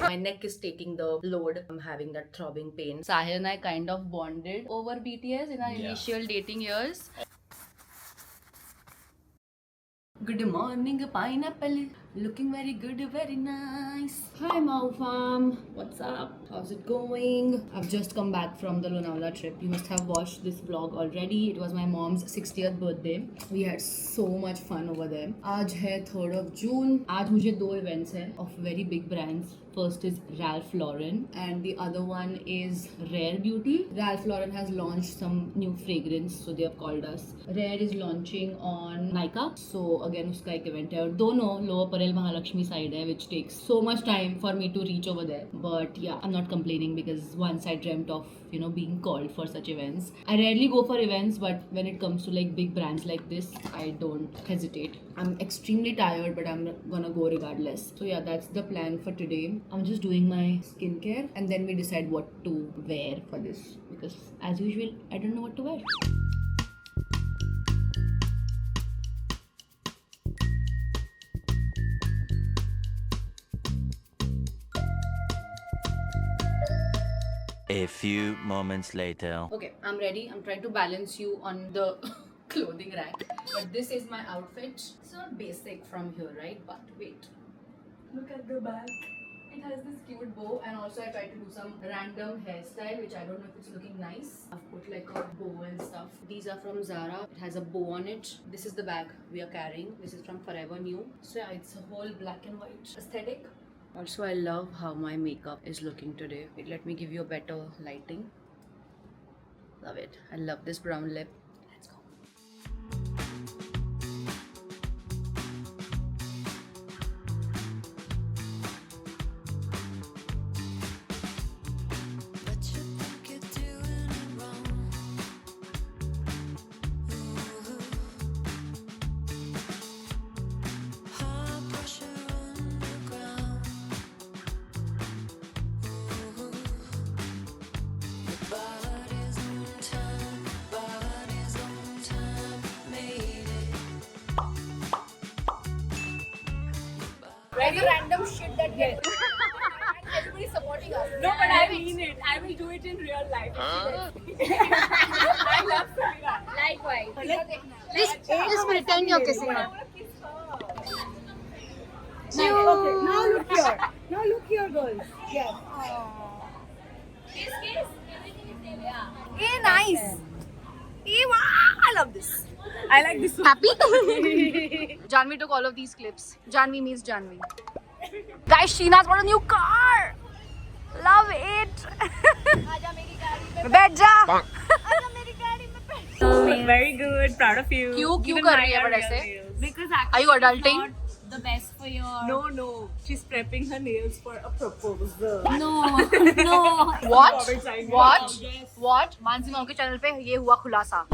My neck is taking the load. I'm having that throbbing pain. Sahil and I kind of bonded over BTS in our initial dating years. Good morning, pineapple. Looking very good, very nice. Hi, Mau Farm. What's up? How's it going? I've just come back from the Lonavala trip. You must have watched this vlog already. It was my mom's 60th birthday. We had so much fun over there. आज है 3rd of June. आज मुझे दो events हैं of very big brands. First is Ralph Lauren and the other one is Rare Beauty. Ralph Lauren has launched some new fragrance, so they have called us. Rare is launching on Nykaa, so again उसका एक event है और दोनों Lower Parel Mahalakshmi side है, which takes so much time for me to reach over there. But yeah, I'm not complaining because once I dreamt of being called for such events. I rarely go for events, but when it comes to like big brands like this, I don't hesitate. I'm extremely tired, but I'm gonna go regardless. So yeah, that's the plan for today. I'm just doing my skincare and then we decide what to wear for this because as usual, I don't know what to wear. A few moments later. Okay, I'm ready. I'm trying to balance you on the clothing rack. But this is my outfit. It's not basic from here, right? But wait. Look at the back. It has this cute bow and also I tried to do some random hairstyle which I don't know if it's looking nice. I've put like a bow and stuff. These are from Zara. It has a bow on it. This is the bag we are carrying. This is from Forever New. So yeah, it's a whole black and white aesthetic. Also, I love how my makeup is looking today. Wait, let me give you a better lighting. Love it. I love this brown lip. Let's go. Very random shit that gets. Everybody's supporting us. No, but I mean it. I will do it in real life. I love Samira. Likewise. Just pretend you're kissing her. I want to kiss her. Okay, now look here. Now look here, girls. Yes. Kiss. Everything is there. Yeah. Hey, nice. Hey, wow, I love this. I like this one. Happy? Janvi took all of these clips. Janvi means Janvi. Guys, Sheena's got a new car. Love it. बैठ जा. Very good. Proud of you. क्यों Even कर रही है mine but are ऐसे? real nails. Because Are you adulting? not the best for your. No. She's prepping her nails for a proposal. No. What? What? What? Mansi माम के channel पे ये हुआ खुलासा.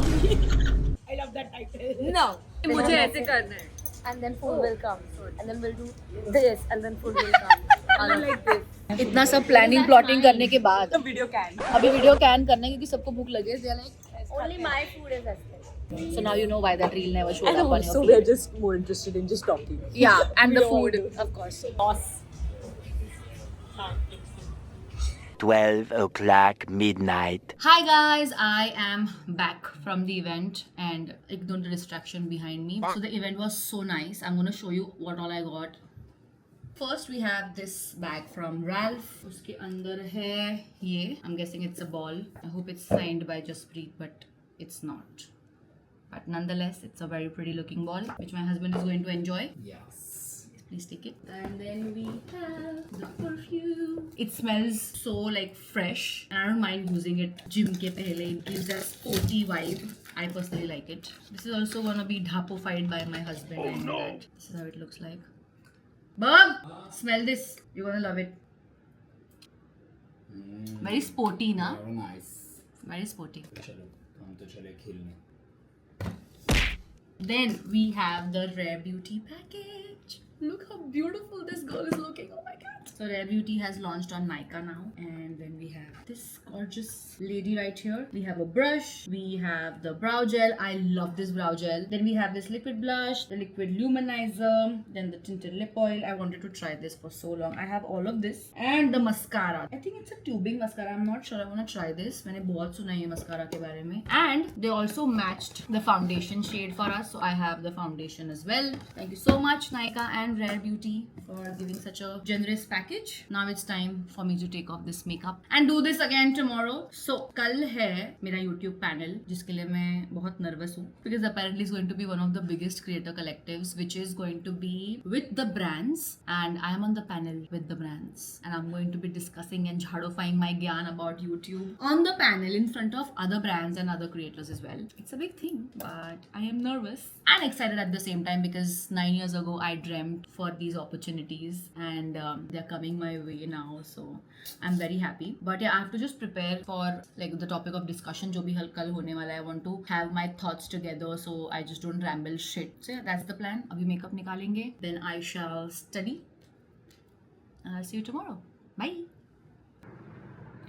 I love that title. No. मुझे ऐसे करना है. And then food will come. And then we'll do this. And then food will come. I like this. इतना सब प्लानिंग प्लॉटिंग करने के बाद The video can. अभी वीडियो कैन करना है क्योंकि सबको भूख लगे. They are like, Only my food is aesthetic. so now you know why that reel never showed And up on also your we're feed. just more interested in just talking. Yeah, and the We all food, do. of course. Boss. 12 o'clock midnight. Hi guys, I am back from the event and ignore the distraction behind me. So the event was so nice. I'm gonna show you what all I got. First we have this bag from Ralph. उसके अंदर है ये. I'm guessing it's a ball. I hope it's signed by Jaspreet, but it's not. But nonetheless, it's a very pretty looking ball, which my husband is going to enjoy. Yes. Please take it. And then we have the perfume. It smells so like fresh. And I don't mind using it gym ke pehle. It gives that sporty vibe. I personally like it. This is also gonna be dhapofied by my husband. I know that. This is how it looks like. Bob, smell this. You're gonna love it. Very sporty, na? Very nice. Very sporty. चलो हम तो चले खेलने. Then we have the Rare Beauty package. Look how beautiful this girl is looking. Oh my god. So Rare Beauty has launched on Nykaa now. And then we have this gorgeous lady right here. We have a brush, we have the brow gel. I love this brow gel. Then we have this liquid blush, the liquid luminizer, then the tinted lip oil. I wanted to try this for so long. I have all of this and the mascara. I think it's a tubing mascara. I'm not sure. I want to try this. मैंने बहुत सुना है mascara के बारे में. And they also matched the foundation shade for us, so I have the foundation as well. Thank you so much, Nykaa and Rare Beauty, for giving such a generous package. Now it's time for me to take off this makeup and do this again tomorrow. So कल है मेरा YouTube panel जिसके लिए मैं बहुत nervous हूँ because apparently it's going to be one of the biggest creator collectives which is going to be with the brands, and I am on the panel with the brands and I'm going to be discussing and jhadofying my gyan about YouTube on the panel in front of other brands and other creators as well. It's a big thing, but I am nervous and excited at the same time because 9 years ago I dreamt for these opportunities and they're coming my way now, so I'm very happy. But yeah, I have to just prepare for like the topic of discussion जो भी कल होने वाला है. I want to have my thoughts together so I just don't ramble shit. So yeah, that's the plan. अभी makeup निकालेंगे, then I shall study and I'll see you tomorrow. Bye.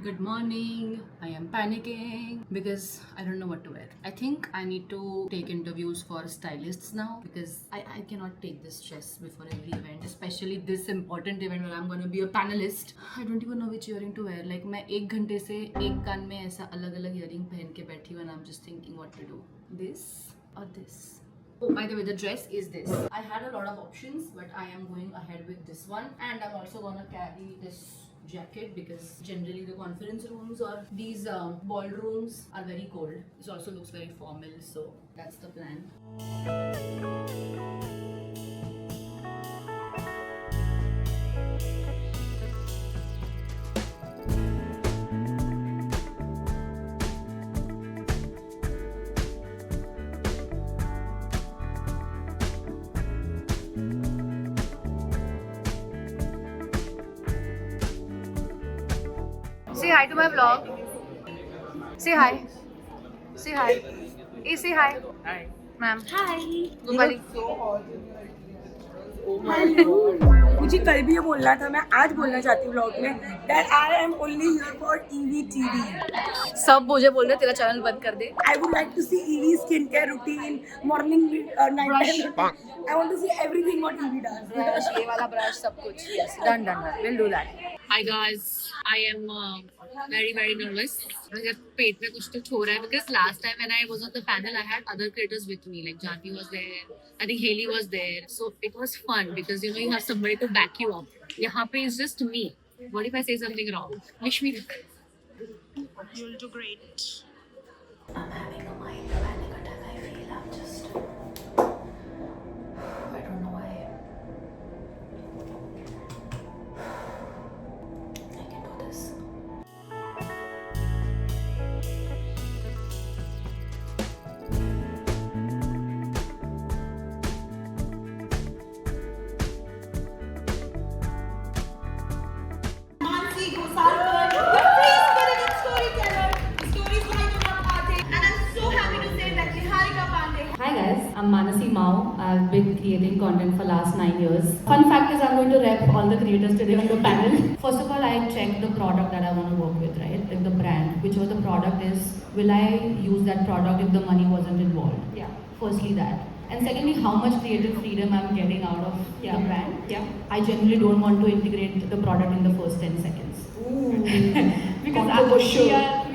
Good morning. I am panicking because I don't know what to wear. I think I need to take interviews for stylists now because I cannot take this stress before every event, especially this important event where I'm going to be a panelist. I don't even know which earring to wear. Like मैं 1 घंटे से एक कान में ऐसा अलग-अलग earring पहन के बैठी हूँ and I'm just thinking what to do. This or this? Oh, by the way, the dress is this. I had a lot of options, but I am going ahead with this one, and I'm also gonna carry this jacket because generally the conference rooms or these ballrooms are very cold. This also looks very formal, so that's the plan. Say hi to my vlog. Say hi. Say hi. Hey, say hi. Hi. Ma'am. Hi. Gopali. मुझे कल भी ये बोलना था, मैं आज बोलना चाहती हूँ व्लॉग में that I am only here for EV सब मुझे बोल रहे तेरा चैनल बंद कर दे. I would like to see EV skincare routine, morning, night time. I want to see everything what EV does. Brush, ये वाला brush, सब कुछ. Yes, done. We'll do that. Hi guys, I am very nervous. मुझे पेट में कुछ तो हो रहा है because last time when I was on the panel, I had other creators with me. Like Janvi was there, I think Haley was there. So it was fun because you know you have somebody to back you up. यहाँ पे is just me. What if I say something wrong? Wish me luck. You'll do great. I'm having a mild panic attack. I feel I'm just. I don't know why. I can do this. Hi guys, I'm Manasi Mao. I've been creating content for last 9 years. Fun fact is I'm going to rep all the creators today on the panel. First of all, I check the product that I want to work with, right? Like the brand, whichever the product is, will I use that product if the money wasn't involved? Yeah. Firstly that. And secondly, how much creative freedom I'm getting out of the brand. Yeah. I generally don't want to integrate the product in the first 10 seconds. Because we are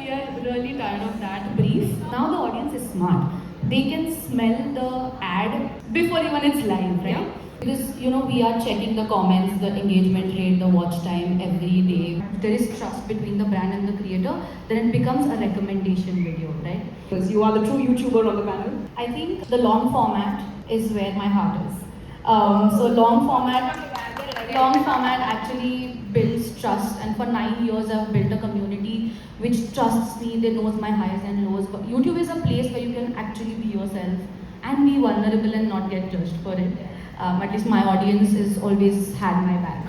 really tired of that brief. Now the audience is smart. They can smell the ad before even it's live, right? Yeah. Because you know we are checking the comments, the engagement rate, the watch time every day. There is trust between the brand and the creator, then it becomes a recommendation video, right? Because you are the true YouTuber on the panel. I think the long format is where my heart is. So long format actually builds trust, and for 9 years I've built a community which trusts me. They knows my highs and lows. But YouTube is a place where you can actually be yourself and be vulnerable and not get judged for it. At least my audience has always had my back.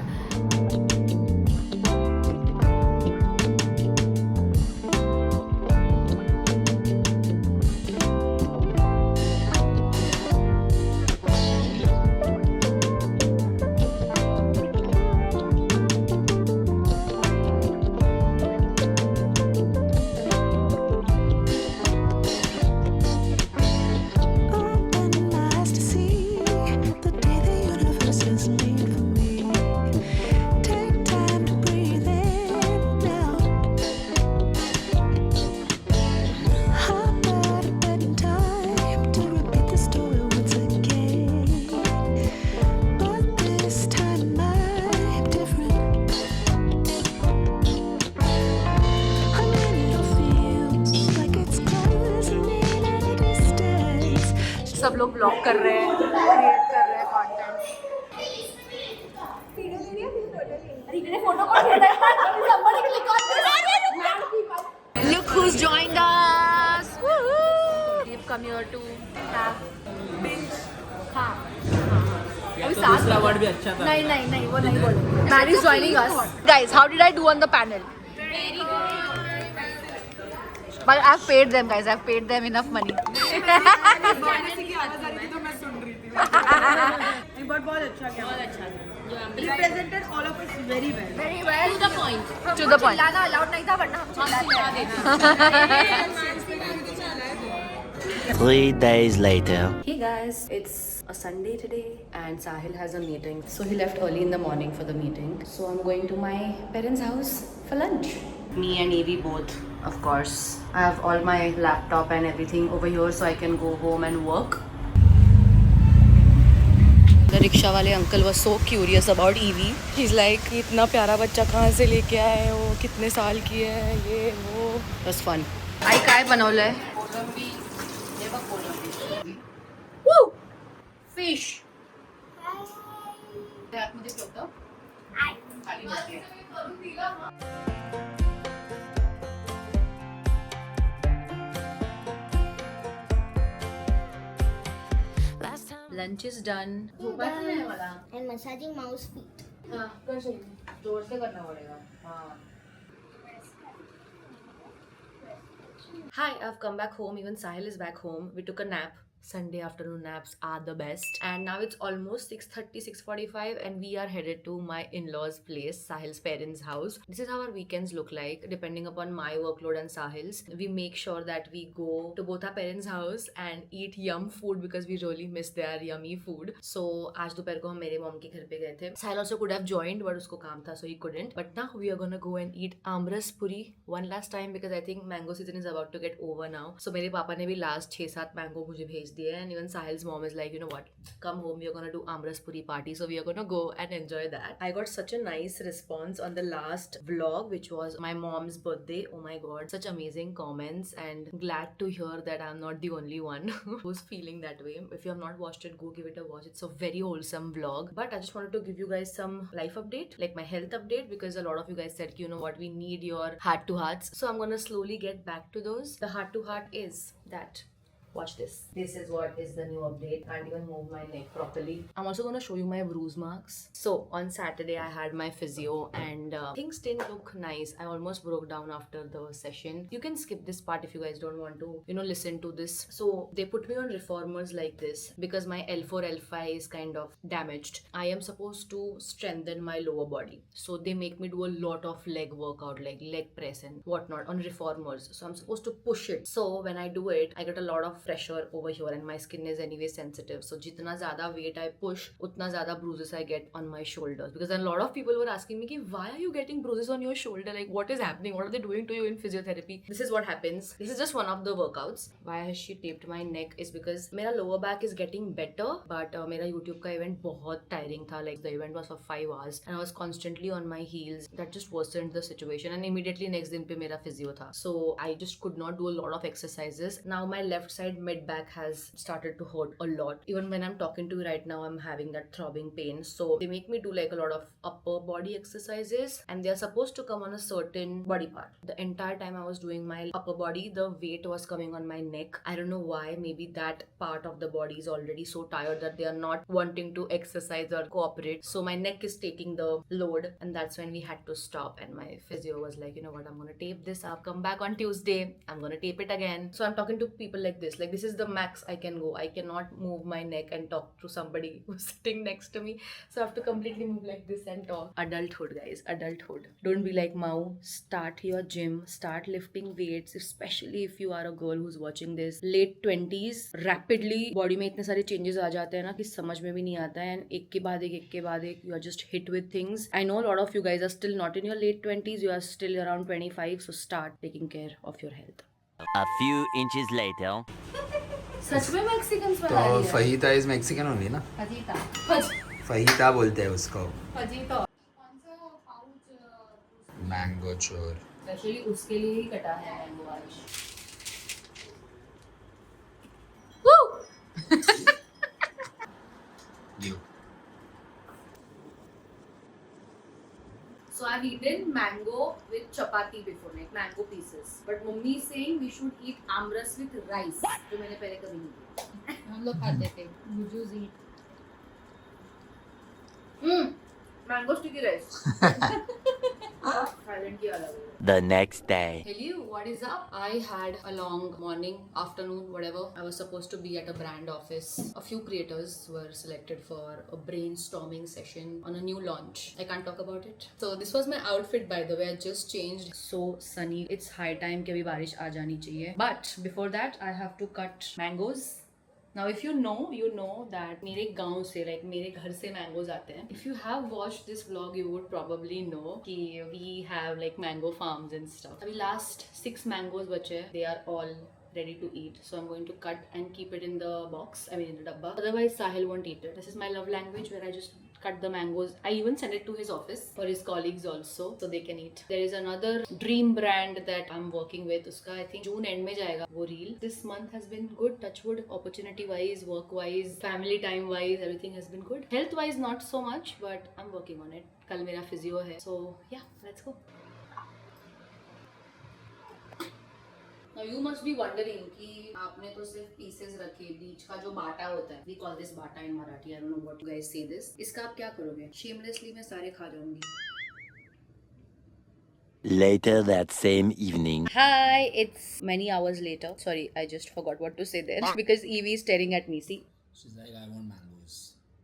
सब लोग blog कर रहे हैं, create कर रहे हैं content. Look who's joined us. Woohoo! We've come here to have binge. हाँ अभी दूसरा वर्ड भी अच्छा था। नहीं वो नहीं बोलो। Maddie is joining us. Guys, how did I do on the panel? Very good. But I've paid them, guys. I've paid them enough money. बहुत अच्छा किया, बहुत अच्छा represented all of us very well. Very well. To the point. To the point. चिल्लाना allowed नहीं था वरना हम चिल्लाते। 3 days later. Hey guys, it's a Sunday today and Sahil has a meeting. So he left early in the morning for the meeting. So I'm going to my parents' house for lunch. Me and Evie both, of course. I have all my laptop and everything over here so I can go home and work. The rickshaw wale uncle was so curious about Evie. He's like, इतना प्यारा बच्चा कहाँ से लेके आए हो, कितने साल की है, ये वो. It was fun. आई काय बनवलंय? Woo! Fish. आतमध्ये ठेवतो. खाली बसते. Lunch is done. And massaging mouse feet. जोर से करना पड़ेगा. Hi, I've come back home. Even Sahil is back home. We took a nap. Sunday afternoon naps are the best. And now it's almost 6:30, 6:45 and we are headed to my in-laws place, Sahil's parents' house. This is how our weekends look like, depending upon my workload and Sahil's. We make sure that we go to both our parents' house and eat yum food because we really miss their yummy food. So, आज दोपहर को हम मेरे mom के घर पे गए थे. Sahil also could have joined but उसको काम था so he couldn't. But now we are gonna go and eat amras puri one last time because I think mango season is about to get over now. So मेरे पापा ने भी last 6-7 mango मुझे भेज दिए and even Sahil's mom is like, you know what, come home, we are gonna do amras puri party, so we are gonna go and enjoy that. I got such a nice response on the last vlog which was my mom's birthday. Oh my god, such amazing comments and glad to hear that I'm not the only one who's feeling that way. If you have not watched it, go give it a watch. It's a very wholesome vlog. But I just wanted to give you guys some life update, like my health update, because a lot of you guys said, you know what, we need your heart to hearts. So I'm gonna slowly get back to those. The heart to heart is that watch this. This is what is the new update. Can't even move my neck properly. I'm also going to show you my bruise marks. So on Saturday I had my physio and things didn't look nice. I almost broke down after the session. You can skip this part if you guys don't want to, you know, listen to this. So they put me on reformers like this because my L4, L5 is kind of damaged. I am supposed to strengthen my lower body. So they make me do a lot of leg workout, like leg press and whatnot on reformers. So I'm supposed to push it. So when I do it, I get a lot of pressure over here and my skin is anyway sensitive. So jitna zyada weight I push, utna zyada bruises I get on my shoulders. Because then a lot of people were asking me, why are you getting bruises on your shoulder? Like, what is happening? What are they doing to you in physiotherapy? This is what happens. This is just one of the workouts. Why has she taped my neck is because mera lower back is getting better, but mera YouTube ka event bahut tiring tha. Like the event was for 5 hours and I was constantly on my heels. That just worsened the situation and immediately next din pe mera physio tha. So I just could not do a lot of exercises. Now my left side mid back has started to hurt a lot. Even when I'm talking to you right now, I'm having that throbbing pain. So they make me do like a lot of upper body exercises and they're supposed to come on a certain body part. The entire time I was doing my upper body, the weight was coming on my neck. I don't know why. Maybe that part of the body is already so tired that they are not wanting to exercise or cooperate. So my neck is taking the load and that's when we had to stop and my physio was like, you know what, I'm gonna tape this up. Come back on Tuesday. I'm gonna tape it again. So I'm talking to people like this. Like this is the max I can go. I cannot move my neck and talk to somebody who's sitting next to me. So I have to completely move like this and talk. Adulthood, guys. Adulthood. Don't be like Mau. Start your gym. Start lifting weights. Especially if you are a girl who's watching this. Late 20s. Rapidly body में इतने सारे changes आ जाते हैं ना कि समझ में भी नहीं आता है. And एक के बाद एक you are just hit with things. I know a lot of you guys are still not in your late 20s. You are still around 25. So start taking care of your health. A few inches later. सच में Mexican तो fajita is Mexican होगी ना? Fajita बोलते हैं उसको. Mango चोर. Actually उसके लिए ही कटा है मैंगो आज. eaten mango with chapati before, like mango pieces. But mummy is saying we should eat amras with rice. जो मैंने पहले कभी नहीं किया. हम लोग खाते थे. You just eat. Mango sticky rice. Silent की अलग है. The next day. Hello, what is up? I had a long morning, afternoon, whatever. I was supposed to be at a brand office. A few creators were selected for a brainstorming session on a new launch. I can't talk about it. So this was my outfit, by the way. I just changed. So sunny. It's high time कि अभी बारिश आ जानी चाहिए. But before that, I have to cut mangoes. Now if you know that मेरे गांव से, like मेरे घर से mangoes आते हैं. If you have watched this vlog, you would probably know कि we have like mango farms and stuff. अभी last 6 mangoes बचे हैं. They are all ready to eat. So I'm going to cut and keep it in the box. I mean in the dabba. Otherwise Sahil won't eat it. This is my love language where I just cut the mangoes. I even send it to his office for his colleagues also so they can eat. There is another dream brand that I'm working with. उसका I think June end में जाएगा वो reel. This month has been good. Touch wood. Opportunity wise, work wise, family time wise, everything has been good. Health wise not so much, but I'm working on it. कल मेरा physio है. So yeah, let's go. Now you must be wondering कि आपने तो सिर्फ pieces रखे, बीच का जो बाटा होता है. We call this bata in Marathi. I don't know what you guys say this. इसका आप क्या करोगे? Shamelessly मैं सारे खा जाऊंगी. Later that same evening. Hi, it's many hours later. Sorry, I just forgot what to say there because Evie is staring at me. See? She's like, I want mangoes.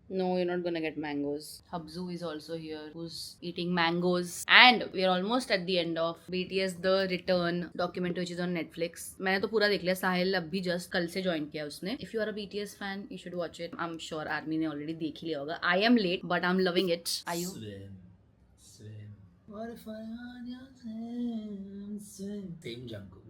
No, you're not gonna get mangoes. Habzu is also here, who's eating mangoes. And we're almost at the end of BTS The Return documentary which is on Netflix. मैंने तो पूरा देख लिया. साहिल अभी just कल से join किया उसने. If you are a BTS fan, you should watch it. I'm sure army ने already देख ही लिया होगा. I am late, but I'm loving it. Are you? Swim. What if I on your swim? Same Jungkook.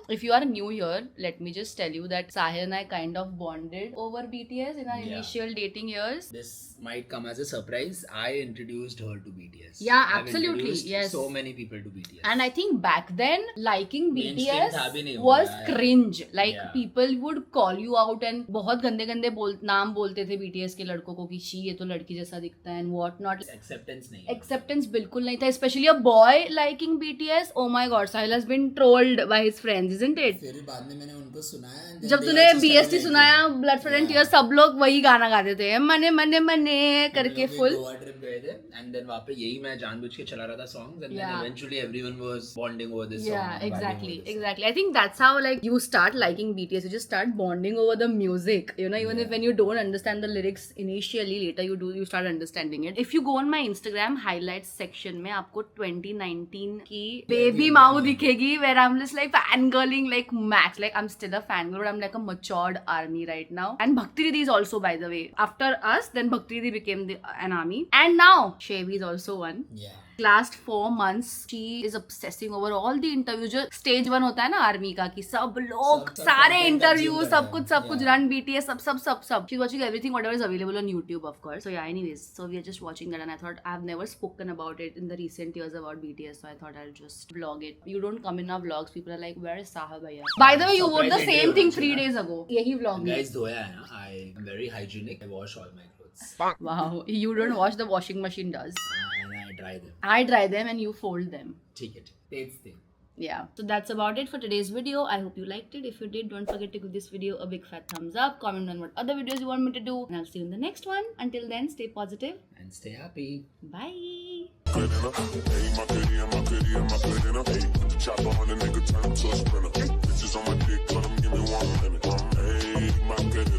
If you are new here, let me just tell you that Sahil and I kind of bonded over BTS in our initial dating years. This might come as a surprise. I introduced her to BTS. Yeah, I've absolutely. introduced Yes. So many people to BTS. And I think back then, liking Mainstream BTS था भी नहीं was होगा, cringe. Like Yeah. people would call you out and बहुत गंदे गंदे नाम बोलते थे BTS के लड़कों को कि शी ये तो लड़की जैसा दिखता है and what not. Acceptance नहीं. Acceptance बिल्कुल नहीं था. Especially a boy liking BTS. Oh my God, Sahil has been trolled by his friends, isn't it? फिर बाद में मैंने उनको सुनाया. जब तूने BST सुनाया ब्लड फ्लड एंड टीयर्स सब लोग वही गाना गाते थे मने मने मने करके फुल. गोवा ट्रिप गए थे and then वहाँ पे यही मैं जानबूझ के चला रहा था songs and then eventually everyone was bonding over this song. Yeah, exactly. I think that's how like you start liking BTS. You just start bonding over the music. You know, even if when you don't understand the lyrics initially, later you start understanding it. If you go on my Instagram highlights section में आपको 2019 की baby माऊ दिखेगी where I'm just like fangirling like max. Like I'm still a fangirl, but I'm like a matured army right now. And Bhakti Didi is also, by the way. After us, then Bhakti Didi became an army. And now, Shevi is also one. Yeah. Last 4 months, she is obsessing over all the interviews. जो stage 1 होता है ना army का कि सब लोग सारे interviews सब कुछ run BTS सब. She's watching everything whatever is available on YouTube, of course. So yeah, anyways, so we are just watching that and I thought I've never spoken about it in the recent years about BTS, so I thought I'll just vlog it. You don't come in our vlogs, people are like, where is Saha bhaiya? By the way, you wore the same thing 3 days ago. यही vlog में. Guys, धोया है ना. I am very hygienic. I wash all my clothes. Wow, you don't wash, the washing machine does. And I dry them. I dry them and you fold them. ठीक है. It's thing. Yeah, so that's about it for today's video. I hope you liked it. If you did, don't forget to give this video a big fat thumbs up. Comment on what other videos you want me to do. And I'll see you in the next one. Until then, stay positive. And stay happy. Bye. Chopper on the nigga, turn him to a sprinter. Bitches on my dick, tell him give me 1 minute. Hey, my good,